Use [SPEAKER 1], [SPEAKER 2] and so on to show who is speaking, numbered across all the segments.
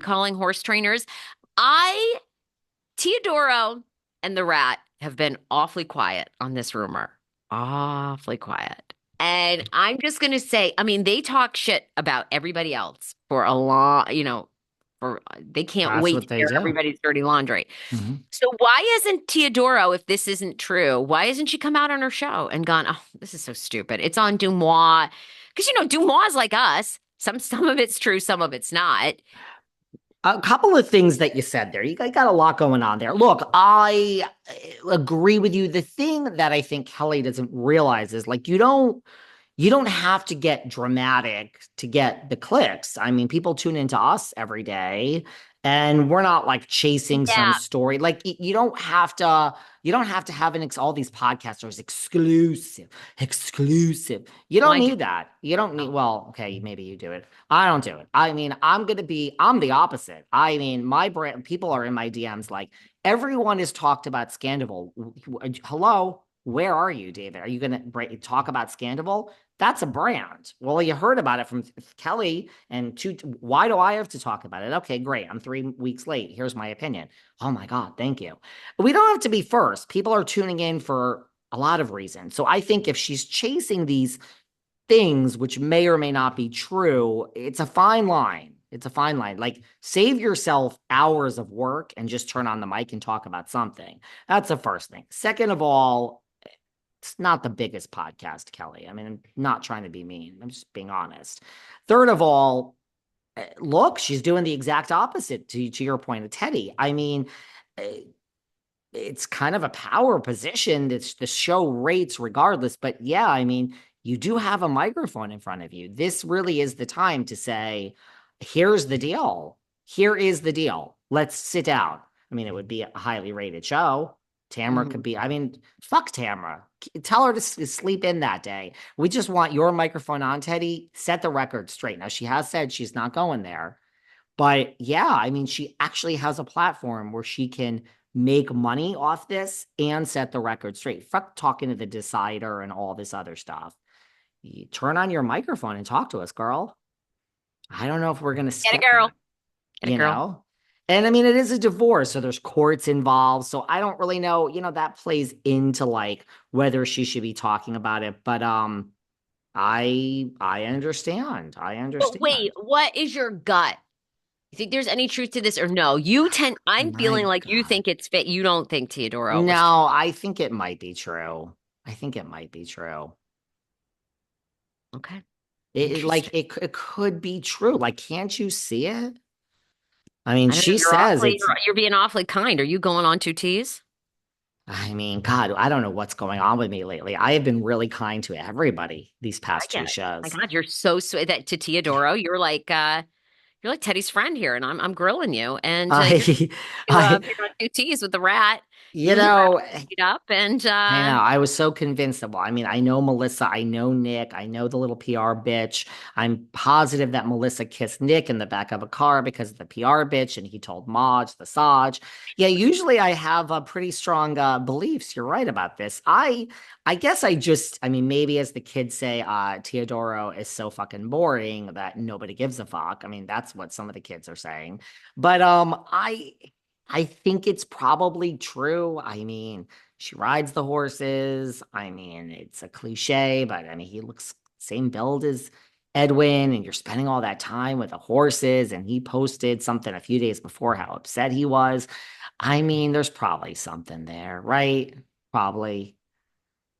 [SPEAKER 1] calling horse trainers. Teodoro and the rat have been awfully quiet on this rumor. Awfully quiet. And I'm just going to say, I mean, they talk shit about everybody else for a long, for they can't
[SPEAKER 2] That's
[SPEAKER 1] wait to
[SPEAKER 2] what they
[SPEAKER 1] air
[SPEAKER 2] do.
[SPEAKER 1] everybody's dirty laundry.
[SPEAKER 2] Mhm.
[SPEAKER 1] So why isn't Teodoro, if this isn't true, why hasn't she come out on her show and gone, oh, this is so stupid. It's on Dumois. Because Dumois is like us. Some of it's true, some of it's not.
[SPEAKER 2] A couple of things that you said there. You got a lot going on there. Look, I agree with you. The thing that I think Kelly doesn't realize is like you don't have to get dramatic to get the clicks. I mean, people tune into us every day and we're not like chasing some
[SPEAKER 1] Yeah.
[SPEAKER 2] story. Like you don't have to have all these podcasters exclusive. You
[SPEAKER 1] Well,
[SPEAKER 2] don't
[SPEAKER 1] I do.
[SPEAKER 2] need that. You don't need, well, okay, maybe you do it. I don't do it. I mean, I'm the opposite. I mean, my brand, people are in my DMs like, everyone has talked about Scandival. Hello, where are you, David? Are you going to talk about Scandival? That's a brand. Well, you heard about it from Kelly, and why do I have to talk about it? Okay, great. I'm 3 weeks late. Here's my opinion. Oh my God, thank you. We don't have to be first. People are tuning in for a lot of reasons. So I think if she's chasing these things which may or may not be true, it's a fine line. It's a fine line. Like, save yourself hours of work and just turn on the mic and talk about something. That's the first thing. Second of all, it's not the biggest podcast, Kelly. I mean, I'm not trying to be mean. I'm just being honest. Third of all, look, she's doing the exact opposite to your point of Teddi. I mean, eh, it's kind of a power position that the show rates regardless. But yeah, I mean, you do have a microphone in front of you. This really is the time to say, here's the deal. Here is the deal. Let's sit down. I mean, it would be a highly rated show. Tamara could
[SPEAKER 1] Mhm.
[SPEAKER 2] be, I mean, fuck Tamara. Tell her to sleep in that day. We just want your microphone on, Teddi. Set the record straight. Now, she has said she's not going there. But yeah, I mean, she actually has a platform where she can make money off this and set the record straight. Fuck talking to the decider and all this other stuff. You turn on your microphone and talk to us, girl. I don't know if we're going to
[SPEAKER 1] Get a
[SPEAKER 2] skip
[SPEAKER 1] girl.
[SPEAKER 2] that,
[SPEAKER 1] Get a
[SPEAKER 2] you
[SPEAKER 1] girl.
[SPEAKER 2] know? And I mean, it is a divorce, so there's courts involved. So I don't really know, that plays into like whether she should be talking about it. But I understand. I
[SPEAKER 1] But wait,
[SPEAKER 2] understand.
[SPEAKER 1] what is your gut? You think there's any truth to this or no? I'm
[SPEAKER 2] My
[SPEAKER 1] feeling like you
[SPEAKER 2] God.
[SPEAKER 1] think it's fit. You don't think Teodoro was.
[SPEAKER 2] No, I think it might be true. I think it might be true.
[SPEAKER 1] Okay.
[SPEAKER 2] Like
[SPEAKER 1] Interesting.
[SPEAKER 2] it could be true. Like, can't you see it? I mean,
[SPEAKER 1] I don't know.
[SPEAKER 2] she says it's,
[SPEAKER 1] You're being awfully kind. Are you going on two T's?
[SPEAKER 2] I mean, God, I don't know what's going on with me lately. I have been really kind to everybody these
[SPEAKER 1] I
[SPEAKER 2] past two
[SPEAKER 1] get it. My
[SPEAKER 2] shows.
[SPEAKER 1] God, you're so sweet. That to Teodoro, you're like Teddy's friend here, and I'm grilling you, and you're
[SPEAKER 2] I, I,
[SPEAKER 1] you're on two T's with the rat. You
[SPEAKER 2] you
[SPEAKER 1] and the rat
[SPEAKER 2] know,
[SPEAKER 1] meet up, and
[SPEAKER 2] I know. I was so convinced of, well, I mean, I know Melissa, I know Nick, I know the little PR bitch. I'm positive that Melissa kissed Nick in the back of a car because of the PR bitch, and he told Maj, the Saj. Yeah, usually I have pretty strong beliefs. You're right about this. I guess I mean, maybe as the kids say, Teodoro is so fucking boring that nobody gives a fuck. I mean, that's what some of the kids are saying. But I think it's probably true. I mean, she rides the horses. I mean, it's a cliche, but I mean, he looks same build as Edwin, and you're spending all that time with the horses. And he posted something a few days before how upset he was. I mean, there's probably something there, right? Probably.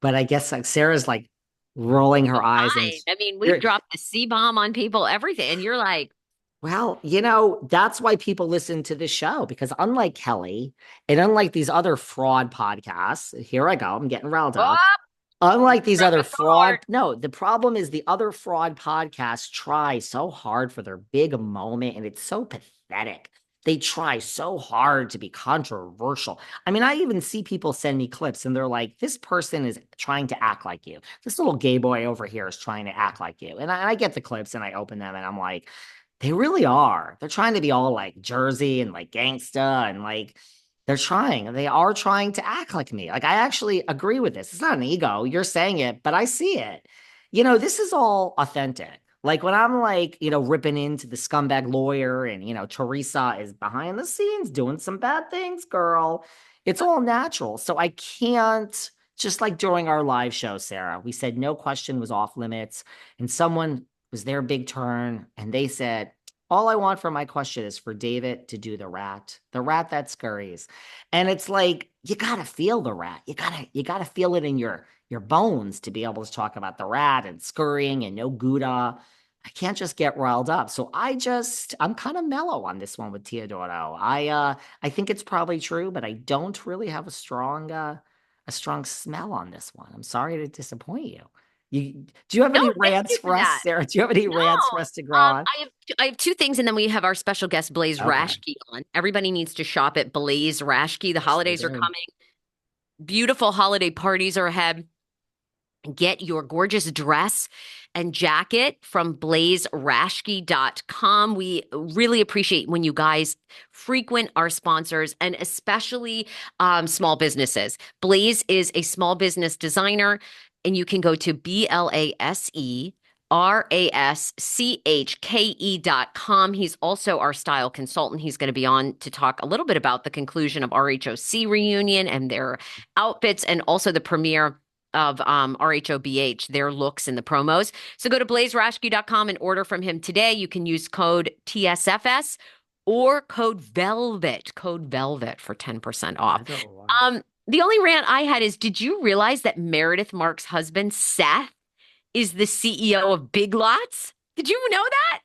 [SPEAKER 2] But I guess like Sarah's like rolling her eyes and
[SPEAKER 1] fine. I mean, we've
[SPEAKER 2] you're,
[SPEAKER 1] dropped the C bomb on people, everything, and you're like,
[SPEAKER 2] well, that's why people listen to this show because unlike Kelly and unlike these other fraud podcasts, here I go, I'm getting riled up.
[SPEAKER 1] oh,
[SPEAKER 2] Unlike these
[SPEAKER 1] struck
[SPEAKER 2] other
[SPEAKER 1] a chord.
[SPEAKER 2] fraud, no, the problem is the other fraud podcasts try so hard for their big moment and it's so pathetic. They try so hard to be controversial. I mean, I even see people send me clips and they're like, this person is trying to act like you. This little gay boy over here is trying to act like you. And I get the clips and I open them and I'm like, they really are. They're trying to be all like Jersey and like gangsta and like they are trying to act like me. Like, I actually agree with this. It's not an ego. You're saying it, but I see it. This is all authentic. Like when I'm like, ripping into the scumbag lawyer and, Teresa is behind the scenes doing some bad things, girl. It's all natural. So I can't, just like during our live show, Sarah, we said no question was off limits. And someone was their big turn. And they said, all I want for my question is for David to do the rat that scurries. And it's like, you gotta feel the rat. You gotta feel it in your bones to be able to talk about the rat and scurrying and no Gouda. I can't just get riled up. So I'm kind of mellow on this one with Teodoro. I think it's probably true, but I don't really have a strong smell on this one. I'm sorry to disappoint you. Do you have
[SPEAKER 1] No,
[SPEAKER 2] any
[SPEAKER 1] thank
[SPEAKER 2] rants
[SPEAKER 1] you
[SPEAKER 2] for
[SPEAKER 1] for
[SPEAKER 2] us,
[SPEAKER 1] that.
[SPEAKER 2] Sarah? Do you have any
[SPEAKER 1] No,
[SPEAKER 2] rants for us to grow on?
[SPEAKER 1] I have two things, and then we have our special guest Blaze
[SPEAKER 2] Okay.
[SPEAKER 1] Rashke on. Everybody needs to shop at Blaze Rashke. The
[SPEAKER 2] Yes, they
[SPEAKER 1] holidays are
[SPEAKER 2] do.
[SPEAKER 1] coming. Beautiful holiday parties are ahead. Get your gorgeous dress and jacket from blazerashke.com. We really appreciate when you guys frequent our sponsors and especially small businesses. Blaze is a small business designer, and you can go to BLASERASCHKE.com. He's also our style consultant. He's going to be on to talk a little bit about the conclusion of RHOC reunion and their outfits and also the premiere of RHOBH, their looks in the promos. So go to blazerashke.com and order from him today. You can use code TSFS or code VELVET for 10% off.
[SPEAKER 2] Otherwise.
[SPEAKER 1] The only rant I had is, did you realize that Meredith Marks' husband, Seth, is the CEO of Big Lots? Did you know that?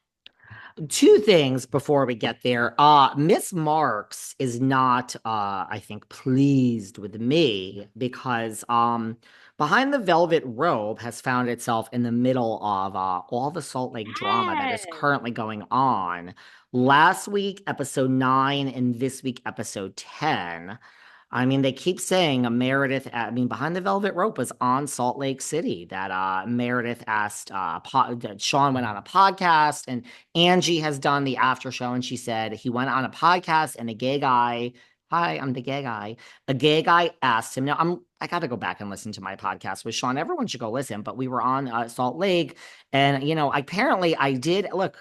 [SPEAKER 2] Two things before we get there. Miss Marks is not, I think, pleased with me because Behind the Velvet Robe has found itself in the middle of all the Salt Lake drama that is
[SPEAKER 1] Yes.
[SPEAKER 2] currently going on. Last week, episode 9, and this week, episode 10. I mean, they keep saying Meredith, Behind the Velvet Rope was on Salt Lake City. That Meredith asked, that Sean went on a podcast, and Angie has done the after show, and she said he went on a podcast, and a gay guy, hi, I'm the gay guy. A gay guy asked him. Now, I got to go back and listen to my podcast with Sean. Everyone should go listen, but we were on Salt Lake, and apparently I did look.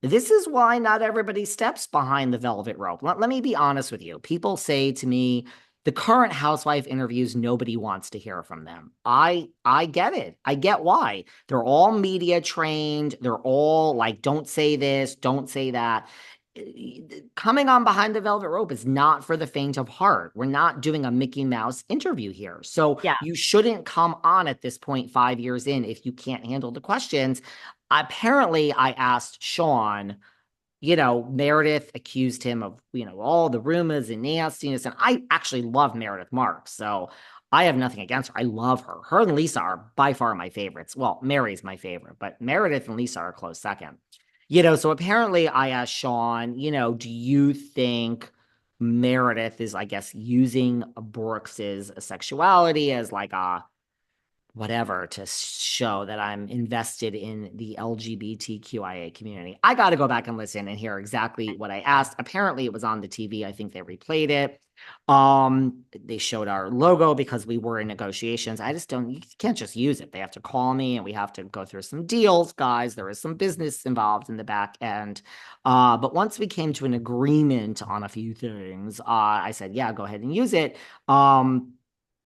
[SPEAKER 2] This is why not everybody steps behind the velvet rope. Let me be honest with you. People say to me, the current housewife interviews, nobody wants to hear from them. I get it. I get why. They're all media trained. They're all like, don't say this, don't say that. Coming on behind the velvet rope is not for the faint of heart. We're not doing a Mickey Mouse interview here. So
[SPEAKER 1] Yeah.
[SPEAKER 2] you shouldn't come on at this point 5 years in if you can't handle the questions. Apparently, I asked Sean, Meredith accused him of, all the rumors and nastiness. And I actually love Meredith Marks. So I have nothing against her. I love her. Her and Lisa are by far my favorites. Well, Mary's my favorite, but Meredith and Lisa are a close second. So apparently I asked Sean, do you think Meredith is, I guess, using Brooks's sexuality as like a whatever to show that I'm invested in the LGBTQIA community? I got to go back and listen and hear exactly what I asked. Apparently it was on the TV. I think they replayed it. They showed our logo because we were in negotiations. You can't just use it. They have to call me and we have to go through some deals, guys. There is some business involved in the back end. But once we came to an agreement on a few things, I said, yeah, go ahead and use it.